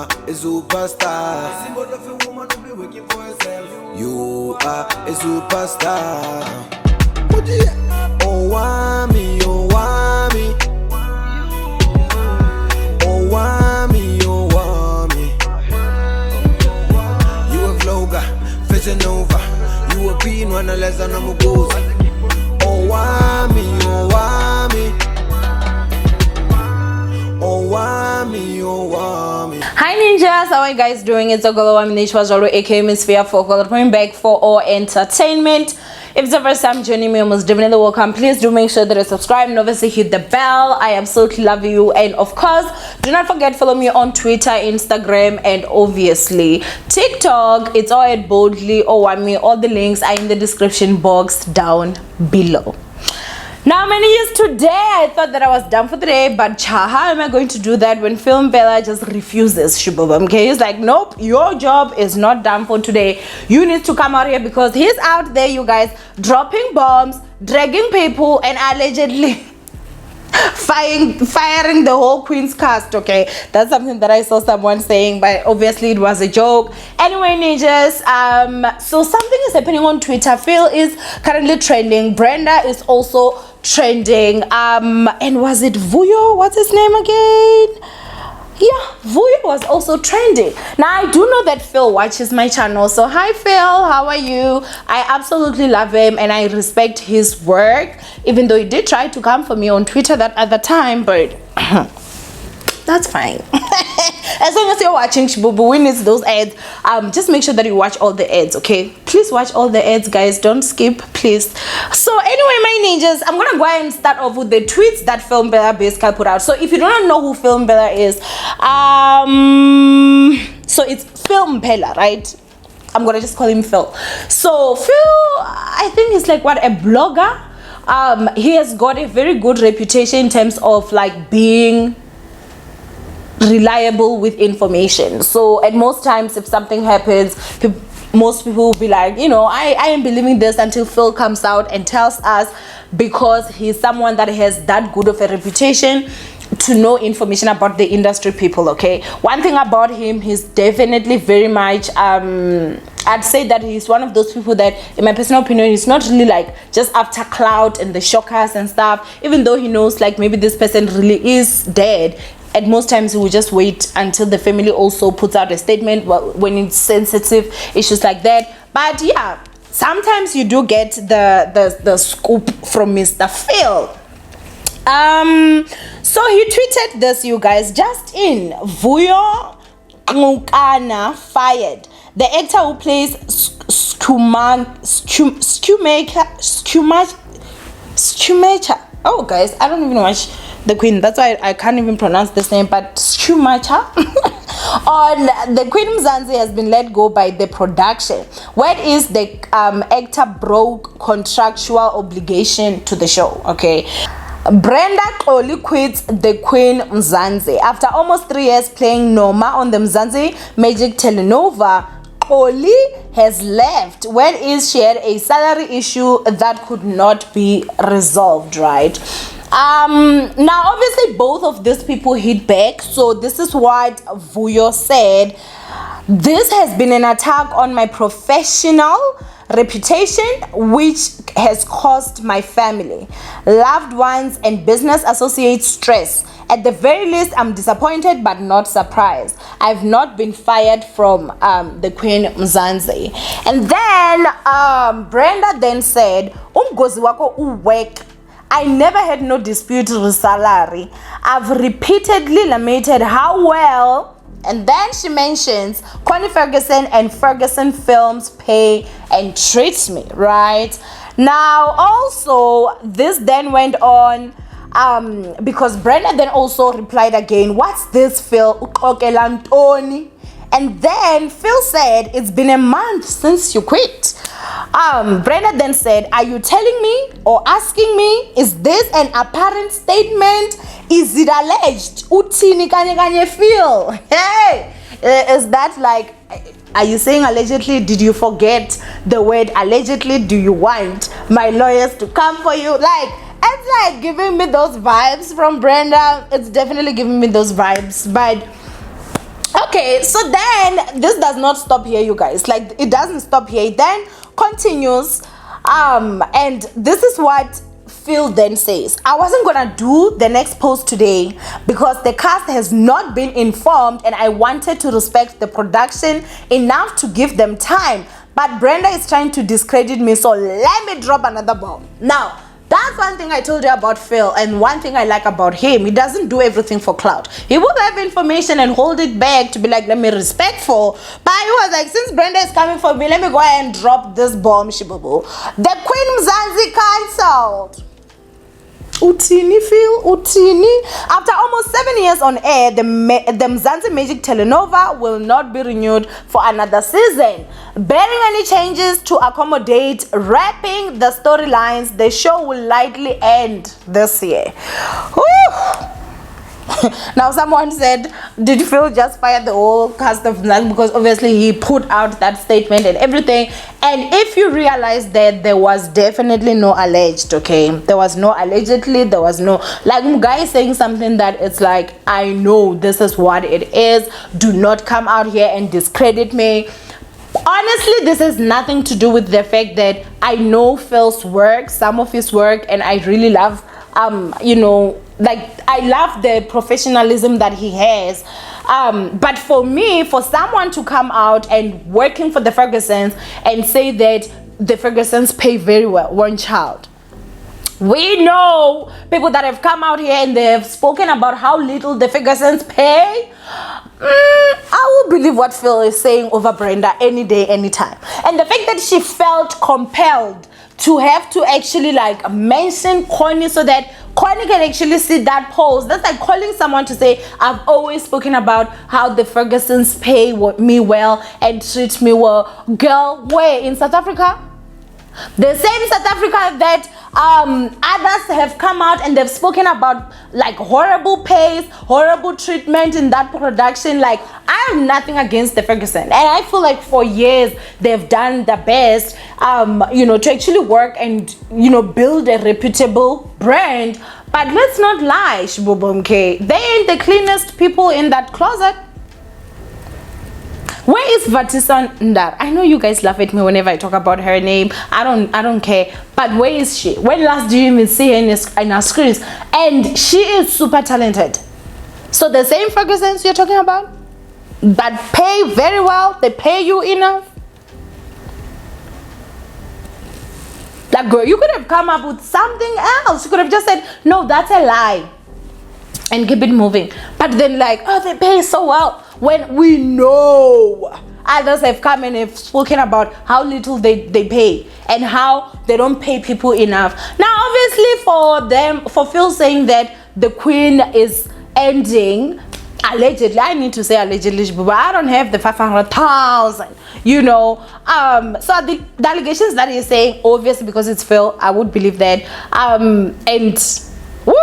are a superstar. Symbol of a woman who be working for herself. You are a superstar. Owamie, Owamie, Owamie, Owamie. You a vlogger, fashion over. You a being one less than a mugozi. Owamie, Owamie, Owamie, Owamie. Hi ninjas, how are you guys doing? It's Owamie aka Mphela for coming back for our entertainment. If it's the first time joining me, most definitely welcome. Please do make sure that you subscribe and obviously hit the bell. I absolutely love you. And of course, do not forget follow me on Twitter, Instagram, and obviously TikTok. It's all at boldly Owamie. All the links are in the description box down below. Now, many years today, I thought that I was done for the day, but how am I going to do that when Mphela just refuses, Shubobam? Okay, he's like, nope, your job is not done for today. You need to come out here because he's out there, you guys, dropping bombs, dragging people, and allegedly firing the whole Queen's cast. Okay, that's something that I saw someone saying, but obviously it was a joke. Anyway, ninjas, so something is happening on Twitter. Phil is currently trending. Brenda is also trending. And was it Vuyo? What's his name again? Yeah, Vuyo was also trending. Now, I do know that Phil watches my channel. So, hi, Phil. How are you? I absolutely love him and I respect his work. Even though he did try to come for me on Twitter that other time. But that's fine. As long as you're watching Shibubu, when it's those ads, just make sure that you watch all the ads, okay? Please watch all the ads, guys. Don't skip, please. So anyway, my ninjas, I'm gonna go ahead and start off with the tweets that Mphela basically put out. So if you don't know who Mphela is, so it's Mphela, right? I'm gonna just call him Phil. So Phil, I think he's like what, a blogger. He has got a very good reputation in terms of like being reliable with information. So at most times if something happens, most people will be like, you know, I am believing this until Phil comes out and tells us, because he's someone that has that good of a reputation to know information about the industry people. Okay, one thing about him, he's definitely very much I'd say that he's one of those people that, in my personal opinion, he's not really like just after clout and the shockers and stuff. Even though he knows like maybe this person really is dead, at most times he will just wait until the family also puts out a statement when it's sensitive issues like that. But yeah, sometimes you do get the scoop from Mr. Phil. So he tweeted this, you guys, just in: Vuyo Ngukana fired. The actor who plays Skewmaker. Oh, guys, I don't even watch the Queen. That's why I can't even pronounce this name. But Skewmaker on the Queen Mzansi has been let go by the production. Where is the actor broke contractual obligation to the show? Okay. Brenda only quits the Queen Mzansi after almost 3 years playing Noma on the Mzansi Magic Telenova. Oli has left. Where is she had a salary issue that could not be resolved, right? Now obviously both of these people hit back. So this is what Vuyo said: this has been an attack on my professional reputation, which has caused my family, loved ones, and business associates stress. At the very least, I'm disappointed but not surprised. I've not been fired from the Queen Mzansi. And then Brenda then said, umgozi wako uwek. I never had no dispute with salary. I've repeatedly lamented how well. And then she mentions Connie Ferguson and Ferguson Films pay and treats me, right? Now, also, this then went on because Brenda then also replied again, what's this, Phil? Ukokelantoni. And then Phil said, it's been a month since you quit. Brenda then said, are you telling me or asking me, is this an apparent statement? Is it alleged? Utini kanye kanye Phil. Hey, is that like, are you saying allegedly? Did you forget the word allegedly? Do you want my lawyers to come for you? Like, it's like giving me those vibes from Brenda. It's definitely giving me those vibes. But Okay, so then this does not stop here, you guys. Like, it doesn't stop here. It then continues. And this is what Phil then says. I wasn't gonna do the next post today because the cast has not been informed and I wanted to respect the production enough to give them time. But Brenda is trying to discredit me, so let me drop another bomb. Now, that's one thing I told you about Phil, and one thing I like about him. He doesn't do everything for clout. He will have information and hold it back to be like, let me respectful. But he was like, since Brenda is coming for me, let me go ahead and drop this bomb, shibubu. The Queen Mzansi cancelled. Utini Phil, Utini. After almost 7 years on air, the Mzansi Magic Telenova will not be renewed for another season. Barring any changes to accommodate wrapping the storylines, the show will likely end this year. Whew. Now someone said, did Phil just fire the whole cast of Mzansi? Because obviously he put out that statement and everything. And if you realize that there was definitely no alleged, okay, there was no allegedly, there was no, like, guy saying something that it's like, I know this is what it is, do not come out here and discredit me. Honestly, this has nothing to do with the fact that I know Phil's work, some of his work, and I really love you know, like, I love the professionalism that he has, but for me, for someone to come out and working for the Fergusons and say that the Fergusons pay very well, one child, we know people that have come out here and they have spoken about how little the Fergusons pay. I will believe what Phil is saying over Brenda any day, anytime. And the fact that she felt compelled to have to actually like mention Connie so that Connie can actually see that post. That's like calling someone to say, I've always spoken about how the Fergusons pay me well and treat me well. Girl, where? In South Africa? The same South Africa that others have come out and they've spoken about like horrible pays, horrible treatment in that production. Like, I have nothing against the Ferguson, and I feel like for years they've done the best, you know, to actually work and, you know, build a reputable brand. But let's not lie, Shibubumke, they ain't the cleanest people in that closet. Where is Vatisa Ndar? I know you guys laugh at me whenever I talk about her name. I don't care. But where is she? When last do you even see her in our screens? And she is super talented. So the same Fergusons you're talking about that pay very well, they pay you enough. Like, girl, you could have come up with something else. You could have just said, no, that's a lie, and keep it moving. But then like, oh, they pay so well, when we know others have come and have spoken about how little they pay and how they don't pay people enough. Now obviously for Phil saying that the Queen is ending, allegedly, I need to say allegedly, but I don't have the 500,000, you know. So the allegations that he's saying, obviously because it's Phil, I would believe that. And woo,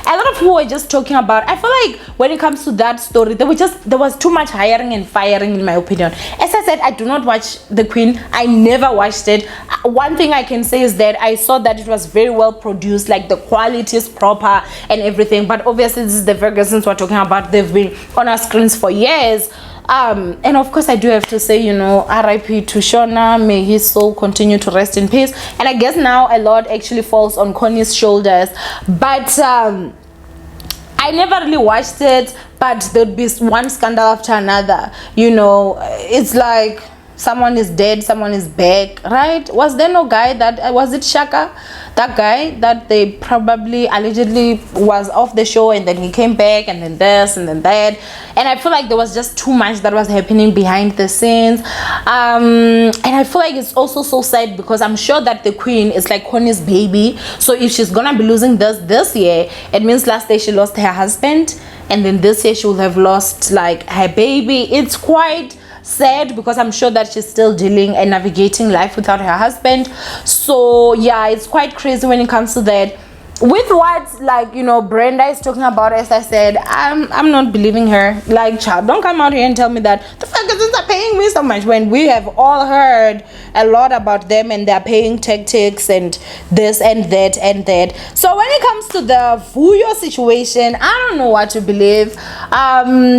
a lot of people were just talking about, I feel like when it comes to that story, there was too much hiring and firing, in my opinion. As I said, I do not watch The Queen. I never watched it. One thing I can say is that I saw that it was very well produced, like the quality is proper and everything. But obviously this is the Fergusons we're talking about. They've been on our screens for years. And of course I do have to say, you know, RIP to Shona, may his soul continue to rest in peace. And I guess now a lot actually falls on Connie's shoulders, but I never really watched it, but there'd be one scandal after another, you know. It's like someone is dead, someone is back, right? Was there no guy that was it Shaka, that guy that they probably allegedly was off the show and then he came back, and then this and then that, and I feel like there was just too much that was happening behind the scenes. And I feel like it's also so sad because I'm sure that the Queen is like Connie's baby, so if she's gonna be losing this year, it means last year she lost her husband, and then this year she will have lost like her baby. It's quite sad because I'm sure that she's still dealing and navigating life without her husband. So yeah, it's quite crazy when it comes to that. with what, like, you know, Brenda is talking about, as I said, I'm not believing her. Like, child, don't come out here and tell me that the Fergusons are paying me so much when we have all heard a lot about them and they're paying tactics and this and that and that. So when it comes to the Vuyo situation, I don't know what to believe.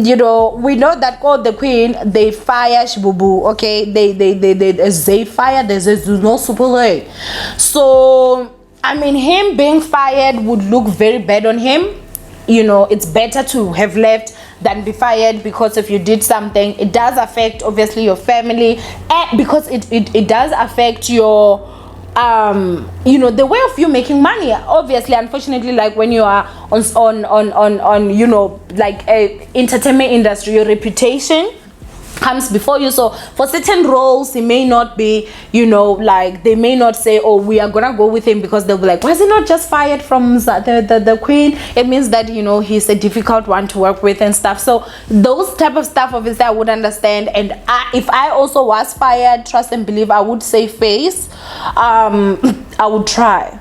You know, we know that the Queen, they fire Shibubu, okay? They fire, there's no super late. So I mean, him being fired would look very bad on him. You know, it's better to have left than be fired, because if you did something, it does affect obviously your family, and because it does affect your you know, the way of you making money. Obviously, unfortunately, like when you are on you know, like a entertainment industry, your reputation comes before you. So for certain roles, he may not be, you know, like they may not say, oh, we are gonna go with him, because they'll be like, why is he not just fired from the Queen? It means that, you know, he's a difficult one to work with and stuff. So those type of stuff, obviously, I would understand. And if I also was fired, trust and believe, I would save face. I would try.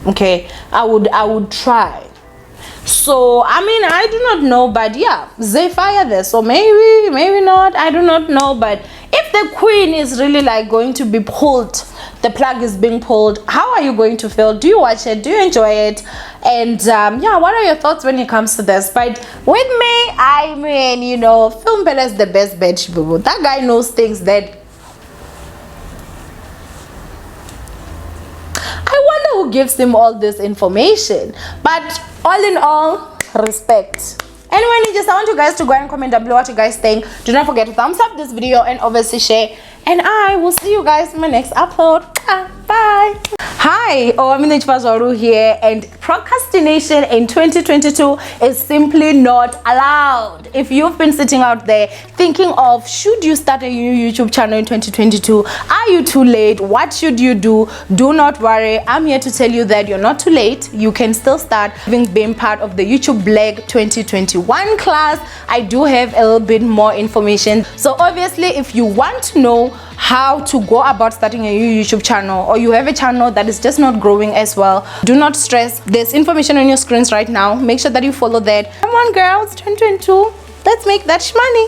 Okay, I would try. So I mean, I do not know, but yeah, they fire there, so maybe not, I do not know. But if the Queen is really like going to be pulled, the plug is being pulled, how are you going to feel? Do you watch it? Do you enjoy it? And yeah, what are your thoughts when it comes to this? But with me, I mean, you know, Mphela is the best bitch, boo. That guy knows things that I wonder who gives him all this information. But all in all, respect. Anyway, I want you guys to go and comment down below what you guys think. Do not forget to thumbs up this video and obviously share. And I will see you guys in my next upload. Bye. Hi, Owamie here, and procrastination in 2022 is simply not allowed. If you've been sitting out there thinking of, should you start a new YouTube channel in 2022? Are you too late? What should you do? Do not worry. I'm here to tell you that you're not too late. You can still start. Having been part of the YouTube Black 2021 class, I do have a little bit more information. So obviously, if you want to know how to go about starting a new YouTube channel, or you have a channel that is just not growing as well, do not stress. There's information on your screens right now. Make sure that you follow that. Come on, girls, 2022, let's make that money.